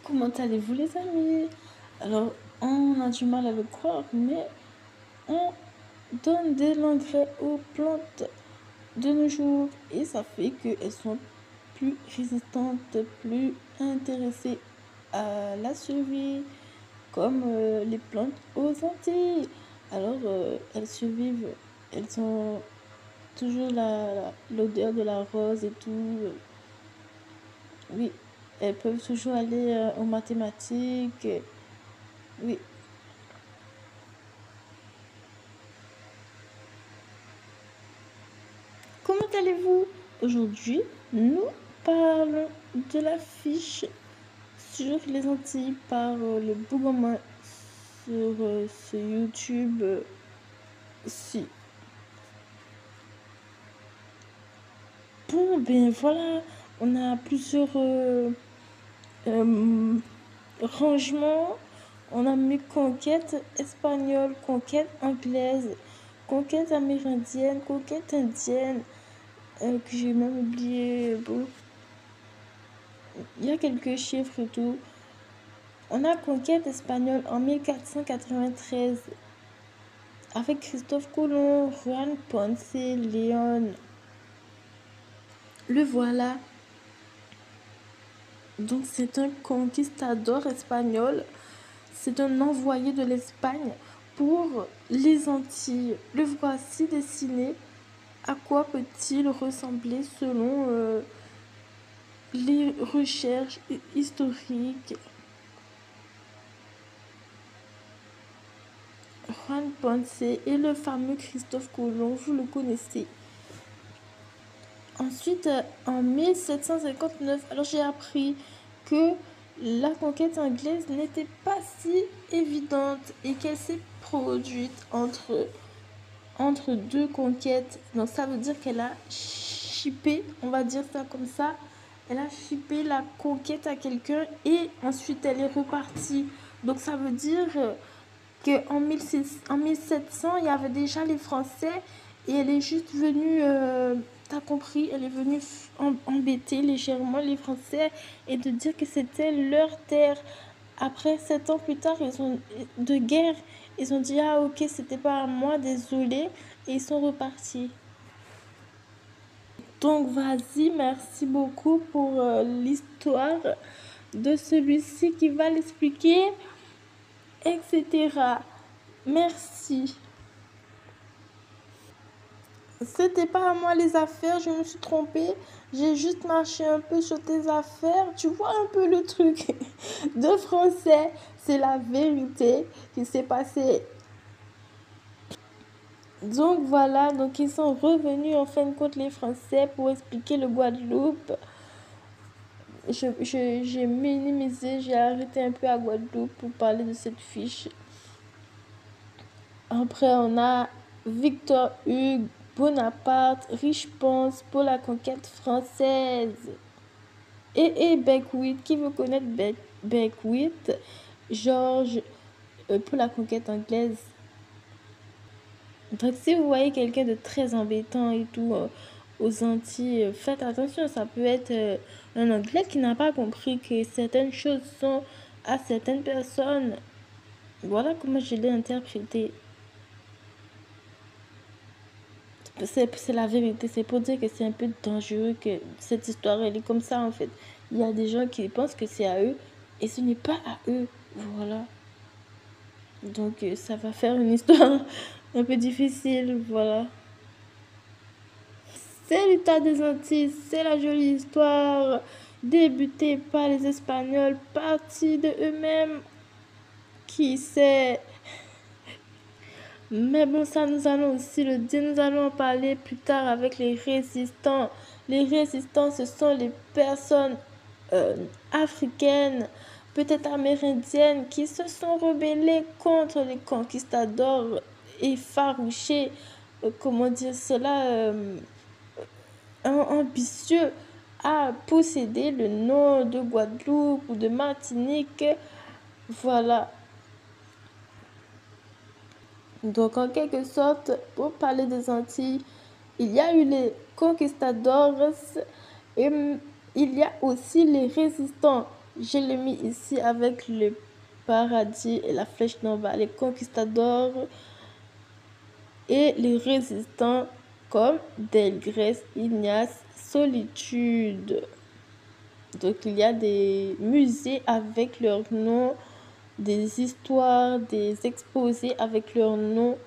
Comment allez-vous les amis? Alors, on a du mal à le croire, mais on donne de l'engrais aux plantes de nos jours et ça fait qu'elles sont plus résistantes, plus intéressées à la survie, comme les plantes aux Antilles. Alors, elles survivent, elles ont toujours l'odeur de la rose et tout. Oui, elles peuvent toujours aller aux mathématiques. Oui. Comment allez-vous? Aujourd'hui, nous parlons de la fiche sur les Antilles par le Bougomin sur ce YouTube ci. Bon, ben voilà, on a plusieurs rangements. On a mis conquête espagnole, conquête anglaise, conquête amérindienne, conquête indienne, que j'ai même oublié. Bon, il y a quelques chiffres et tout. On a conquête espagnole en 1493 avec Christophe Colomb, Juan Ponce León. Le voilà. Donc c'est un conquistador espagnol. C'est un envoyé de l'Espagne pour les Antilles. Le voici dessiné. À quoi peut-il ressembler selon les recherches historiques? Juan Ponce et le fameux Christophe Colomb, vous le connaissez. Ensuite, en 1759, alors j'ai appris que la conquête anglaise n'était pas si évidente et qu'elle s'est produite entre deux conquêtes. Donc ça veut dire qu'elle a chippé, on va dire ça comme ça, elle a chippé la conquête à quelqu'un et ensuite elle est repartie. Donc ça veut dire qu'en 1700, il y avait déjà les Français et elle est juste venue, t'as compris, elle est venue embêter légèrement les Français et de dire que c'était leur terre. Après 7 ans plus tard, de guerre, ils ont dit ah ok, c'était pas à moi, désolé, et ils sont repartis. Donc vas-y, merci beaucoup pour l'histoire de celui-ci qui va l'expliquer, etc. Merci. C'était pas à moi les affaires, je me suis trompée. J'ai juste marché un peu sur tes affaires. Tu vois un peu le truc de français. C'est la vérité qui s'est passée. Donc voilà, donc ils sont revenus en fin de compte les Français pour expliquer le Guadeloupe. J'ai minimisé, j'ai arrêté un peu à Guadeloupe pour parler de cette fiche. Après, on a Victor Hugo, Bonaparte, Richepens pour la conquête française. Et Beckwith, qui veut connaître Beckwith? Georges pour la conquête anglaise. Donc si vous voyez quelqu'un de très embêtant et tout aux Antilles, faites attention, ça peut être un Anglais qui n'a pas compris que certaines choses sont à certaines personnes. Voilà comment je l'ai interprété. C'est la vérité, c'est pour dire que c'est un peu dangereux que cette histoire elle est comme ça en fait. Il y a des gens qui pensent que c'est à eux et ce n'est pas à eux. Voilà. Donc ça va faire une histoire un peu difficile, voilà. C'est l'état des Antilles, c'est la jolie histoire débutée par les Espagnols, partie de eux-mêmes. Qui sait? Mais bon, ça, nous allons aussi le dire. Nous allons en parler plus tard avec les résistants. Les résistants, ce sont les personnes africaines, peut-être amérindiennes, qui se sont rebellées contre les conquistadors effarouchés, comment dire cela, ambitieux à posséder le nom de Guadeloupe ou de Martinique. Voilà. Donc, en quelque sorte, pour parler des Antilles, il y a eu les conquistadors et il y a aussi les résistants. Je l'ai mis ici avec le paradis et la flèche d'en bas, les conquistadors et les résistants comme Delgrès, Ignace, Solitude. Donc il y a des musées avec leurs noms, des histoires, des exposés avec leurs noms,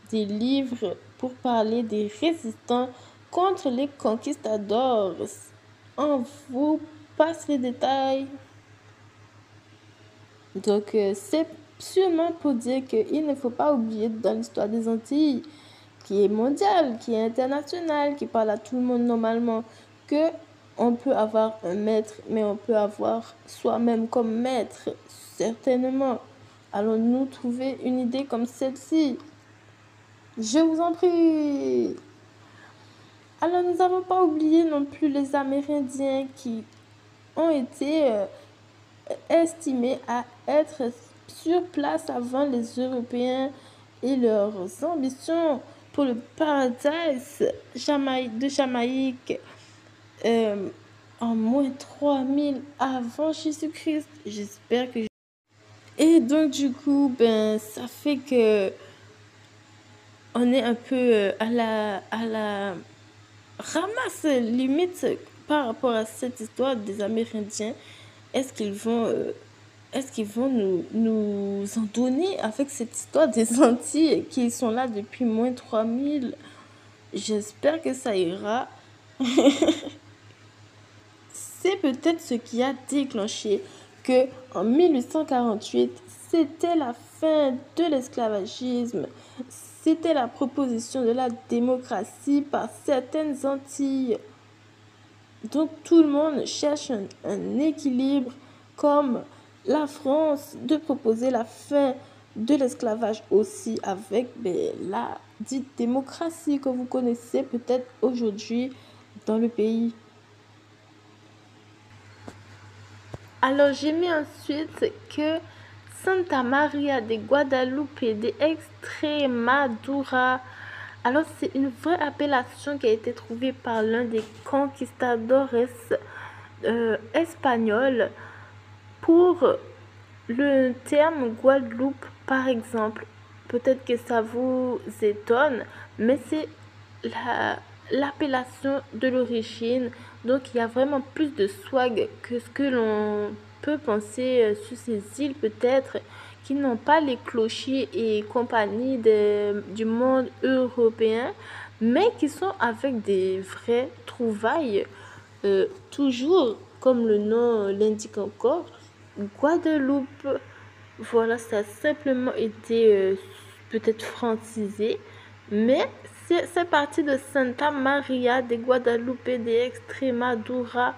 des livres pour parler des résistants contre les conquistadors. On vous passe les détails. Donc c'est sûrement pour dire qu'il ne faut pas oublier dans l'histoire des Antilles, qui est mondiale, qui est internationale, qui parle à tout le monde normalement, que on peut avoir un maître, mais on peut avoir soi-même comme maître, certainement. Allons-nous trouver une idée comme celle-ci? Je vous en prie. Alors, nous n'avons pas oublié non plus les Amérindiens qui ont été estimés à être sur place avant les Européens et leurs ambitions pour le paradis de Jamaïque en moins 3000 avant Jésus-Christ. J'espère que... Et donc, du coup, ça fait que on est un peu à la ramasse limite par rapport à cette histoire des Amérindiens. Est-ce qu'ils vont nous en donner avec cette histoire des Antilles qui sont là depuis moins 3000? J'espère que ça ira. C'est peut-être ce qui a déclenché que en 1848, c'était la fin de l'esclavagisme. C'était la proposition de la démocratie par certaines Antilles. Donc tout le monde cherche un équilibre, comme la France, de proposer la fin de l'esclavage aussi avec la dite démocratie que vous connaissez peut-être aujourd'hui dans le pays. Alors j'ai mis ensuite que Santa Maria de Guadalupe de Extremadura. Alors c'est une vraie appellation qui a été trouvée par l'un des conquistadores espagnols pour le terme Guadeloupe par exemple. Peut-être que ça vous étonne, mais c'est l'appellation de l'origine. Donc il y a vraiment plus de swag que ce que l'on peut penser sur ces îles peut-être, qui n'ont pas les clochers et compagnie du monde européen, mais qui sont avec des vraies trouvailles, toujours comme le nom l'indique encore, Guadeloupe. Voilà, ça a simplement été peut-être francisé, mais c'est parti de Santa Maria de Guadalupe de Extremadura,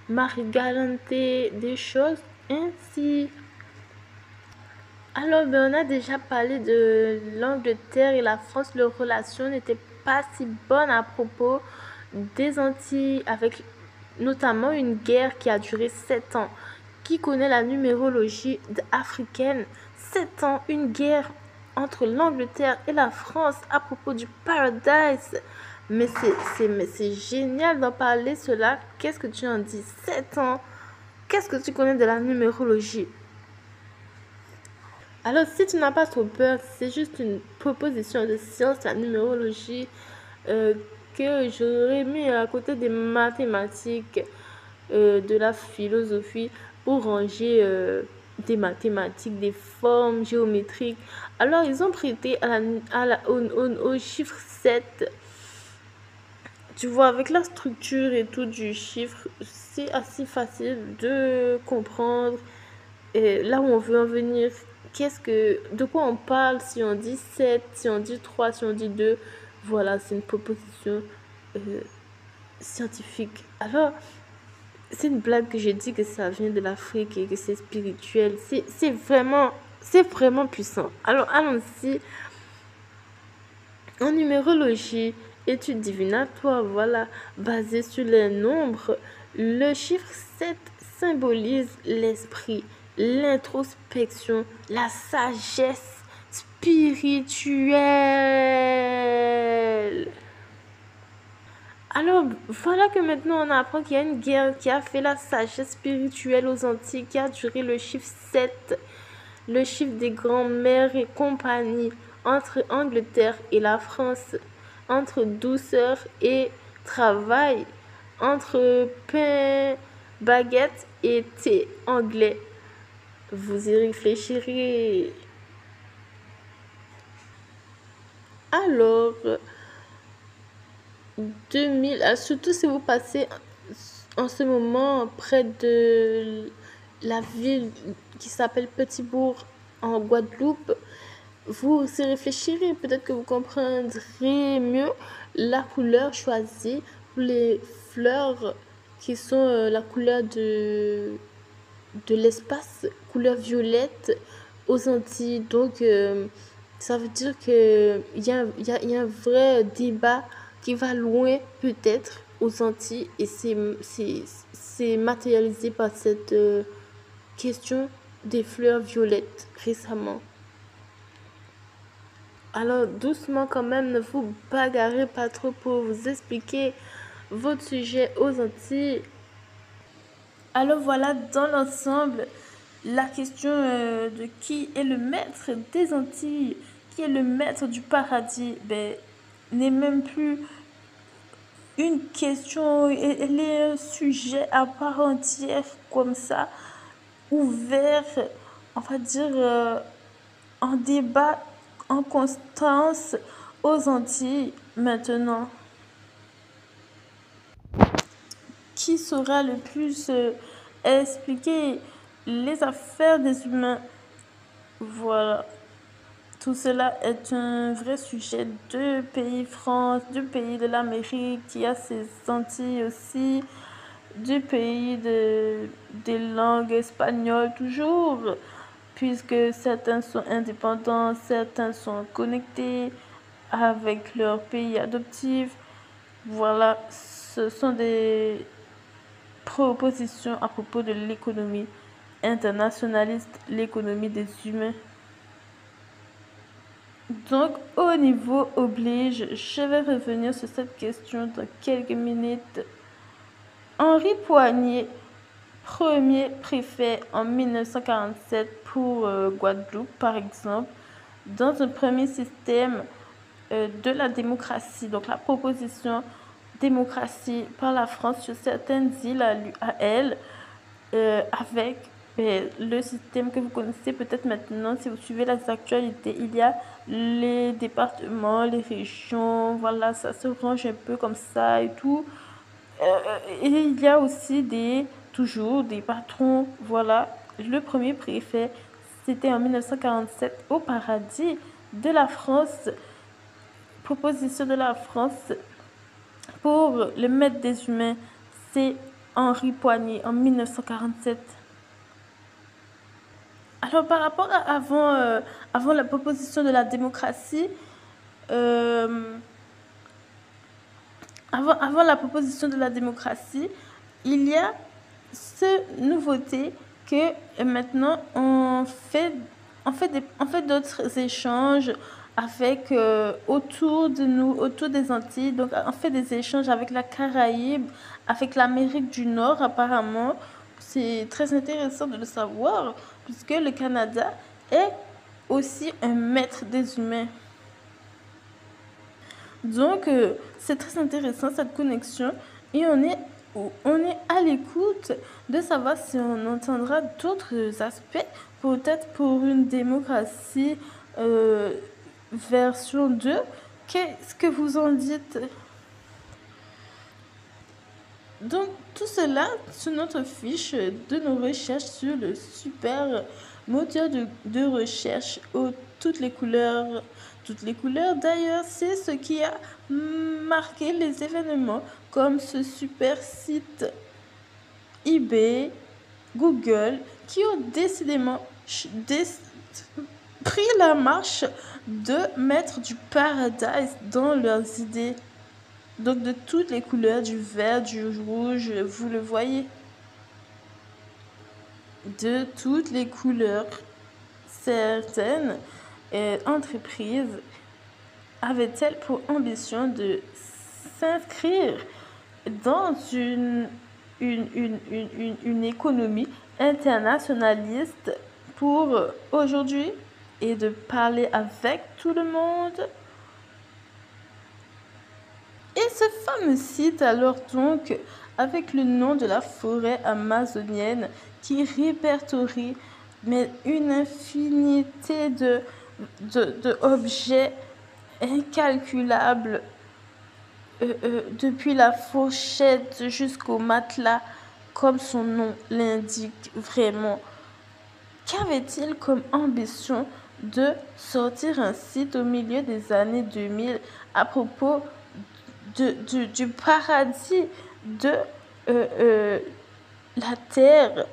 Marie Galante, des choses ainsi. Alors, on a déjà parlé de l'Angleterre et la France. Leur relation n'était pas si bonne à propos des Antilles, avec notamment une guerre qui a duré 7 ans. Qui connaît la numérologie africaine? 7 ans, une guerre entre l'Angleterre et la France à propos du paradise. Mais c'est génial d'en parler cela. Qu'est-ce que tu en dis? 7 ans. Qu'est-ce que tu connais de la numérologie? Alors, si tu n'as pas trop peur, c'est juste une proposition de science, la numérologie, que j'aurais mis à côté des mathématiques, de la philosophie, pour ranger des mathématiques, des formes géométriques. Alors, ils ont prêté au chiffre 7. Tu vois, avec la structure et tout du chiffre, c'est assez facile de comprendre là où on veut en venir. De quoi on parle si on dit 7, si on dit 3, si on dit 2. Voilà, c'est une proposition scientifique. Alors, c'est une blague que j'ai dit que ça vient de l'Afrique et que c'est spirituel. C'est vraiment puissant. Alors, allons-y. En numérologie, étude divinatoire, voilà, basée sur les nombres, le chiffre 7 symbolise l'esprit, l'introspection, la sagesse spirituelle. Alors, voilà que maintenant on apprend qu'il y a une guerre qui a fait la sagesse spirituelle aux Antilles, qui a duré le chiffre 7, le chiffre des grands-mères et compagnie, entre Angleterre et la France, entre douceur et travail, entre pain, baguette et thé anglais. Vous y réfléchirez. Alors, 2000, surtout si vous passez en ce moment près de la ville qui s'appelle Petit-Bourg en Guadeloupe, vous y réfléchirez, peut-être que vous comprendrez mieux la couleur choisie pour les fleurs qui sont la couleur de l'espace, couleur violette aux Antilles. Donc, ça veut dire qu'il y a un vrai débat qui va loin peut-être aux Antilles et c'est matérialisé par cette question des fleurs violettes récemment. Alors doucement quand même, ne vous bagarrez pas trop pour vous expliquer votre sujet aux Antilles. Alors voilà, dans l'ensemble, la question de qui est le maître des Antilles, qui est le maître du paradis, n'est même plus une question, elle est un sujet à part entière comme ça, ouvert, on va dire, en débat en constance aux Antilles maintenant. Qui saura le plus expliquer les affaires des humains? Voilà. Tout cela est un vrai sujet. Deux pays France, deux pays de l'Amérique, qui a ses Antilles aussi, deux pays des langues espagnoles toujours, puisque certains sont indépendants, certains sont connectés avec leur pays adoptif. Voilà, ce sont des propositions à propos de l'économie internationaliste, l'économie des humains. Donc, au niveau oblige, je vais revenir sur cette question dans quelques minutes. Henri Poignet, premier préfet en 1947 pour Guadeloupe, par exemple, dans un premier système de la démocratie, donc la proposition démocratie par la France sur certaines îles à elle, avec le système que vous connaissez peut-être maintenant si vous suivez les actualités. Il y a les départements, les régions, voilà, ça se range un peu comme ça et tout. Et il y a aussi toujours des patrons, voilà. Le premier préfet, c'était en 1947 au paradis de la France, proposition de la France pour le maître des humains, c'est Henri Poignet en 1947. Alors par rapport à avant la proposition de la démocratie, avant la proposition de la démocratie, il y a cette nouveauté que maintenant on fait d'autres échanges avec autour de nous, autour des Antilles. Donc on fait des échanges avec la Caraïbe, avec l'Amérique du Nord apparemment. C'est très intéressant de le savoir puisque le Canada est aussi un maître des humains. Donc, c'est très intéressant cette connexion et on est à l'écoute de savoir si on entendra d'autres aspects, peut-être pour une démocratie version 2. Qu'est-ce que vous en dites? Donc, tout cela sur notre fiche de nos recherches sur le super moteur de recherche aux toutes les couleurs. Toutes les couleurs, d'ailleurs, c'est ce qui a marqué les événements, comme ce super site eBay, Google, qui ont décidément pris la marche de mettre du paradise dans leurs idées. Donc de toutes les couleurs, du vert, du rouge, vous le voyez. De toutes les couleurs. Certaines entreprises avaient-elles pour ambition de s'inscrire dans une économie internationaliste pour aujourd'hui et de parler avec tout le monde. Et ce fameux site alors donc avec le nom de la forêt amazonienne qui répertorie mais une infinité de objets incalculables, depuis la fourchette jusqu'au matelas, comme son nom l'indique vraiment. Qu'avait-il comme ambition de sortir un site au milieu des années 2000 à propos du paradis de la Terre?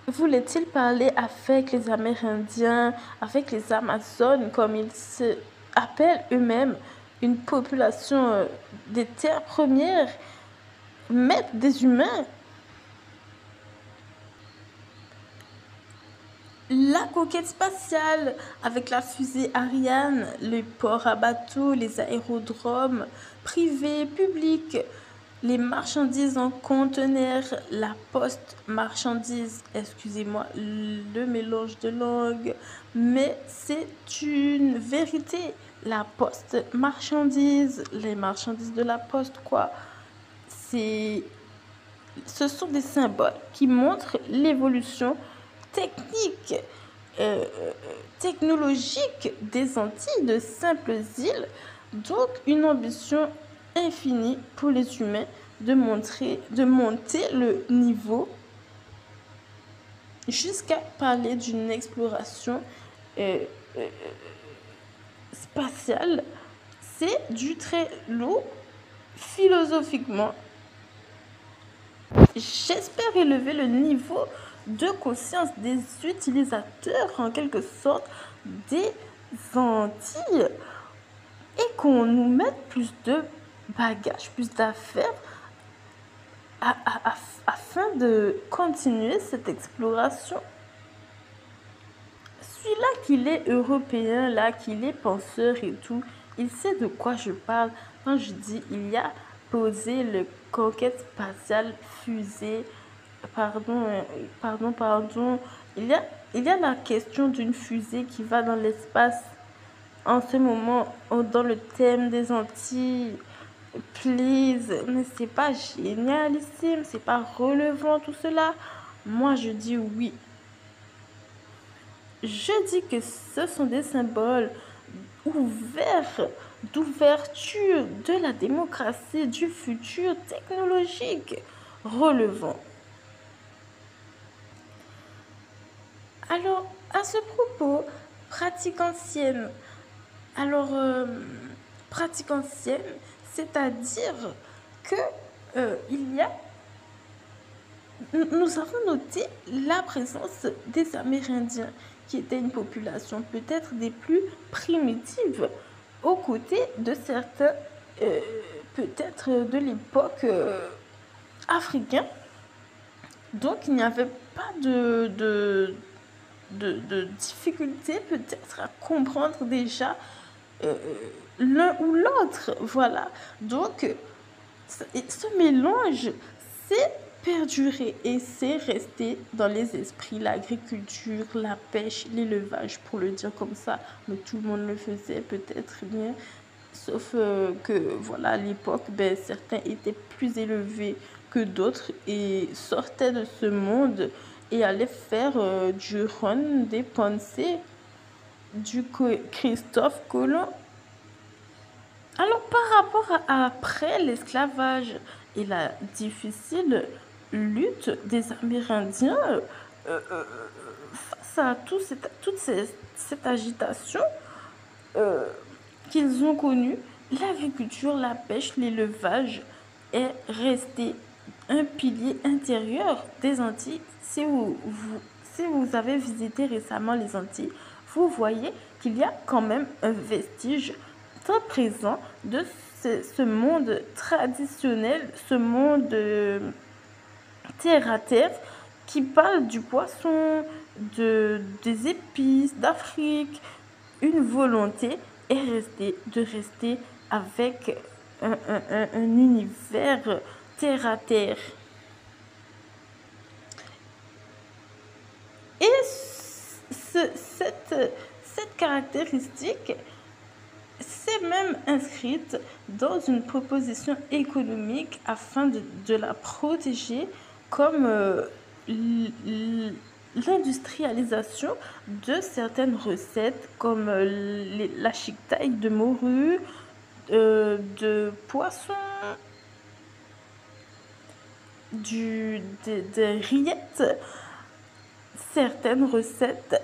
Voulait-il parler avec les Amérindiens, avec les Amazones, comme ils se appellent eux-mêmes, une population des terres premières, maîtres des humains? La conquête spatiale avec la fusée Ariane, les ports à bateaux, les aérodromes privés, publics, les marchandises en conteneurs, la poste marchandise, excusez-moi le mélange de langues, mais c'est une vérité. La poste marchandise, les marchandises de la poste, quoi. Ce sont des symboles qui montrent l'évolution technique, technologique des Antilles, de simples îles. Donc une ambition infinie pour les humains de monter le niveau jusqu'à parler d'une exploration spatiale. C'est du très lourd philosophiquement. J'espère élever le niveau de conscience des utilisateurs, en quelque sorte, des Antilles, et qu'on nous mette plus de bagages, plus d'affaires afin de continuer cette exploration. Celui-là qu'il est européen, là qu'il est penseur et tout, il sait de quoi je parle quand je dis il y a posé le conquête spatiale fusée. Pardon. Il y a la question d'une fusée qui va dans l'espace en ce moment dans le thème des Antilles. Please, mais c'est pas génialissime, c'est pas relevant tout cela. Moi je dis oui. Je dis que ce sont des symboles ouverts, d'ouverture de la démocratie, du futur technologique relevant. Alors, à ce propos, pratique ancienne. Alors, pratique ancienne, c'est-à-dire que nous avons noté la présence des Amérindiens, qui étaient une population peut-être des plus primitives, aux côtés de certains, peut-être de l'époque africains. Donc, il n'y avait pas de difficulté peut-être à comprendre déjà l'un ou l'autre. Voilà. Donc, ce mélange, c'est perduré et c'est resté dans les esprits. L'agriculture, la pêche, l'élevage, pour le dire comme ça. Mais tout le monde le faisait peut-être bien. Sauf que, voilà, à l'époque, certains étaient plus élevés que d'autres et sortaient de ce monde et allaient faire du Ron des pensées du Christophe Colomb. Alors, par rapport à après l'esclavage et la difficile lutte des Amérindiens face à toute cette agitation qu'ils ont connue, l'agriculture, la pêche, l'élevage est resté un pilier intérieur des Antilles. Si vous avez visité récemment les Antilles, vous voyez qu'il y a quand même un vestige très présent de ce monde traditionnel, ce monde terre à terre qui parle du poisson, des épices, d'Afrique. Une volonté est de rester avec un univers terre à terre. Et cette caractéristique s'est même inscrite dans une proposition économique afin de la protéger comme l'industrialisation de certaines recettes comme la chiquetaille de morue, de poisson, des rillettes, certaines recettes.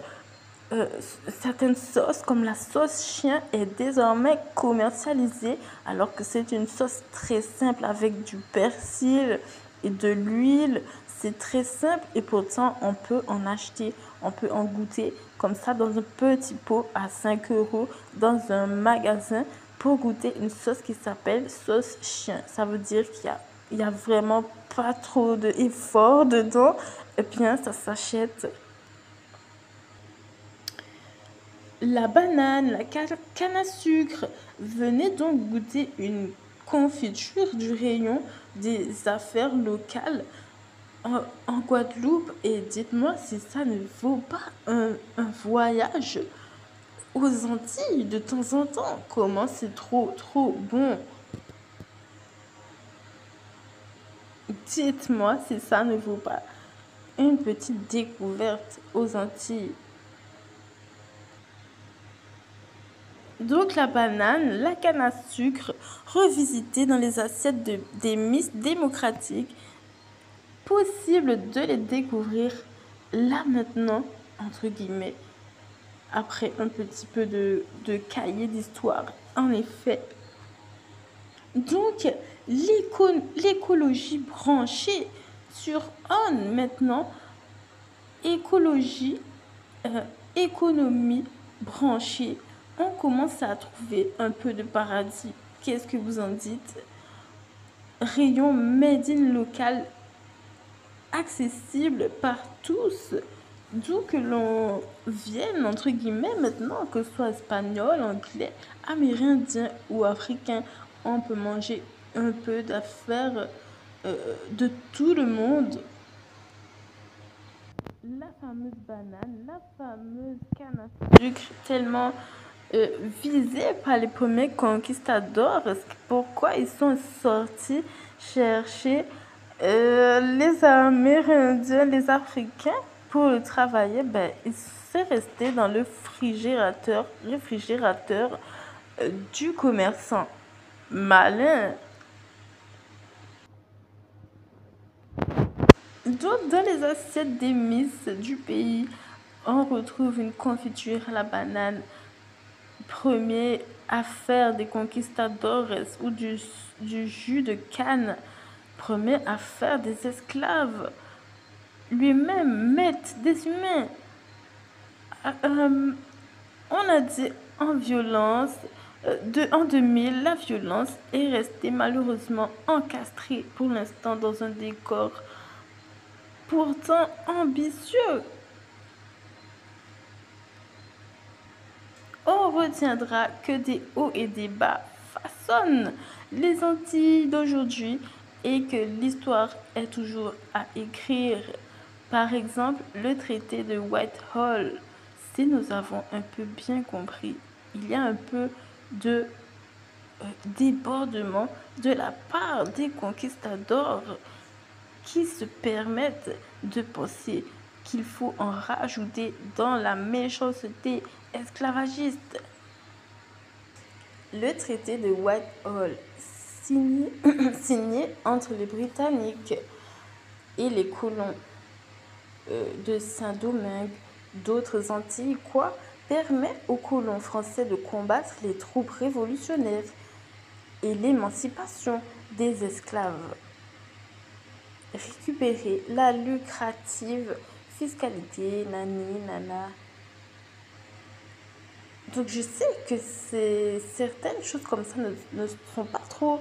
Certaines sauces comme la sauce chien est désormais commercialisée alors que c'est une sauce très simple avec du persil et de l'huile. C'est très simple et pourtant on peut en acheter, on peut en goûter comme ça dans un petit pot à 5 € dans un magasin pour goûter une sauce qui s'appelle sauce chien. Ça veut dire qu'il y a vraiment pas trop d'efforts dedans et bien ça s'achète. La banane, la canne à sucre. Venez donc goûter une confiture du rayon des affaires locales en Guadeloupe et dites-moi si ça ne vaut pas un voyage aux Antilles de temps en temps. Comment c'est trop bon. Dites-moi si ça ne vaut pas une petite découverte aux Antilles. Donc la banane, la canne à sucre, revisitée dans les assiettes des Miss démocratiques, possible de les découvrir là maintenant, entre guillemets, après un petit peu de cahier d'histoire, en effet. Donc l'écologie branchée sur on maintenant, écologie, économie branchée. On commence à trouver un peu de paradis. Qu'est-ce que vous en dites? Rayon made in local accessible par tous, d'où que l'on vienne, entre guillemets, maintenant, que ce soit espagnol, anglais, amérindien ou africain, on peut manger un peu d'affaires de tout le monde. La fameuse banane, la fameuse canne à sucre, tellement visés par les premiers conquistadors. Pourquoi ils sont sortis chercher les Amérindiens, les Africains pour le travailler? Ben, il s'est resté dans le réfrigérateur du commerçant malin. Donc, dans les assiettes des Miss du pays, on retrouve une confiture à la banane, premier affaire des conquistadores ou du jus de canne, première affaire des esclaves, lui-même maître des humains. On a dit en violence, en 2000, la violence est restée malheureusement encastrée pour l'instant dans un décor pourtant ambitieux. On retiendra que des hauts et des bas façonnent les Antilles d'aujourd'hui et que l'histoire est toujours à écrire. Par exemple, le traité de Whitehall. Si nous avons un peu bien compris, il y a un peu de débordement de la part des conquistadors qui se permettent de penser qu'il faut en rajouter dans la méchanceté esclavagiste. Le traité de Whitehall, signé entre les Britanniques et les colons de Saint-Domingue, d'autres Antilles, permet aux colons français de combattre les troupes révolutionnaires et l'émancipation des esclaves. Récupérer la lucrative fiscalité, nani, nana. Donc je sais que certaines choses comme ça ne sont pas trop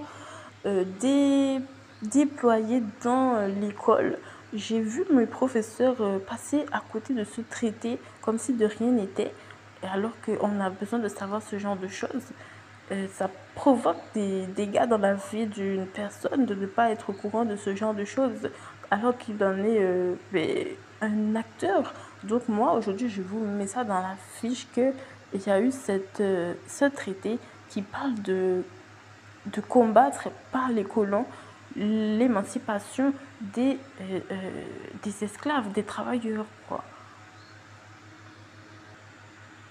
déployées dans l'école. J'ai vu mes professeurs passer à côté de ce traité comme si de rien n'était, alors qu'on a besoin de savoir ce genre de choses. ça provoque des dégâts dans la vie d'une personne de ne pas être au courant de ce genre de choses alors qu'il en est un acteur. Donc moi, aujourd'hui, je vous mets ça dans la fiche qu'il y a eu ce traité qui parle de combattre par les colons l'émancipation des esclaves, des travailleurs, quoi.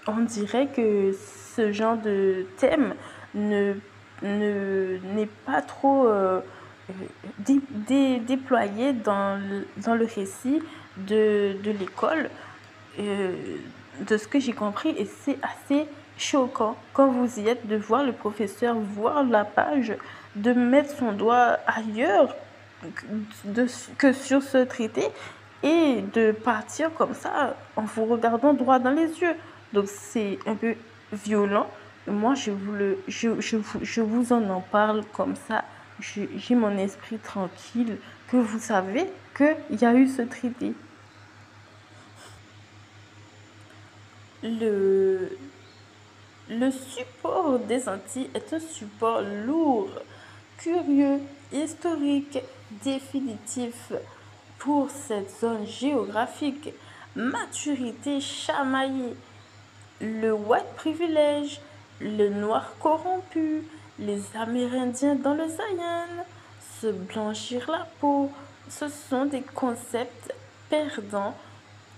On dirait que ce genre de thème ne, n'est pas trop déployé dans le récit de l'école, euh, de ce que j'ai compris, et c'est assez choquant quand vous y êtes de voir le professeur voir la page, de mettre son doigt ailleurs que sur ce traité et de partir comme ça en vous regardant droit dans les yeux. Donc c'est un peu violent. Moi, je vous en parle comme ça. J'ai mon esprit tranquille, que vous savez qu'il y a eu ce traité. Le, le support des Antilles est un support lourd, curieux, historique, définitif pour cette zone géographique. Maturité chamaillée, le white privilege, le noir corrompu, les Amérindiens dans le Zayan, se blanchir la peau, ce sont des concepts perdants,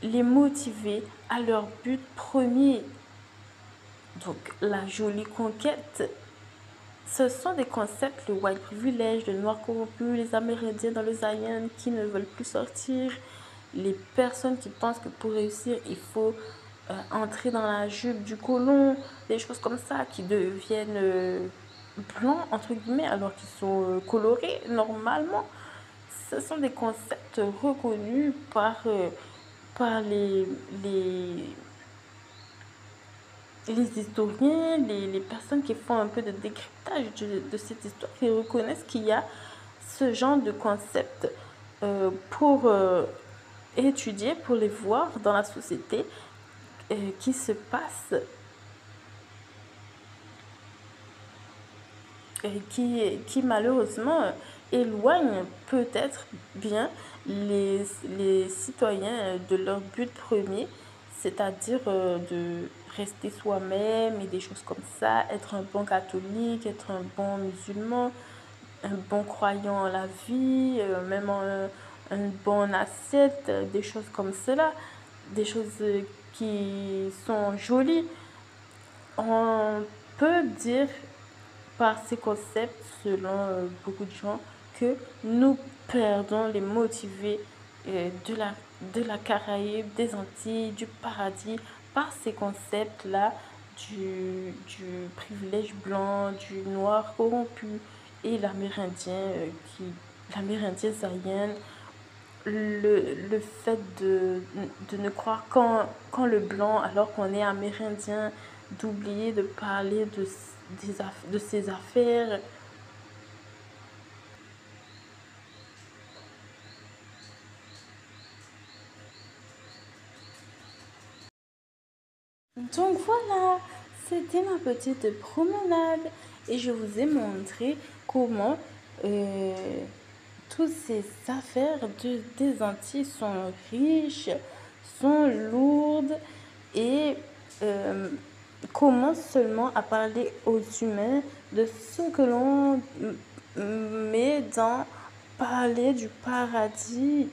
les motiver à leur but premier. Donc la jolie conquête, ce sont des concepts, le white privilege, le noir corrompu, les Amérindiens dans le Zayan qui ne veulent plus sortir, les personnes qui pensent que pour réussir, il faut entrer dans la jupe du colon, des choses comme ça qui deviennent blancs, entre guillemets, alors qu'ils sont colorés normalement. Ce sont des concepts reconnus par les historiens, les personnes qui font un peu de décryptage de cette histoire, qui reconnaissent qu'il y a ce genre de concept pour étudier, pour les voir dans la société qui se passe, qui malheureusement éloigne peut-être bien les citoyens de leur but premier, c'est-à-dire de rester soi-même et des choses comme ça, être un bon catholique, être un bon musulman, un bon croyant en la vie, même un bon assiette, des choses comme cela, des choses qui sont jolies. On peut dire par ces concepts, selon beaucoup de gens, que nous perdons les motivés de la Caraïbe, des Antilles, du paradis, par ces concepts-là du privilège blanc, du noir corrompu et l'Amérindien zaïen, le fait de ne croire qu'en le blanc alors qu'on est amérindien, d'oublier de parler de ses affaires. Donc voilà, c'était ma petite promenade et je vous ai montré comment euh, toutes ces affaires des Antilles sont riches, sont lourdes et euh, commencent seulement à parler aux humains de ce que l'on met dans parler du paradis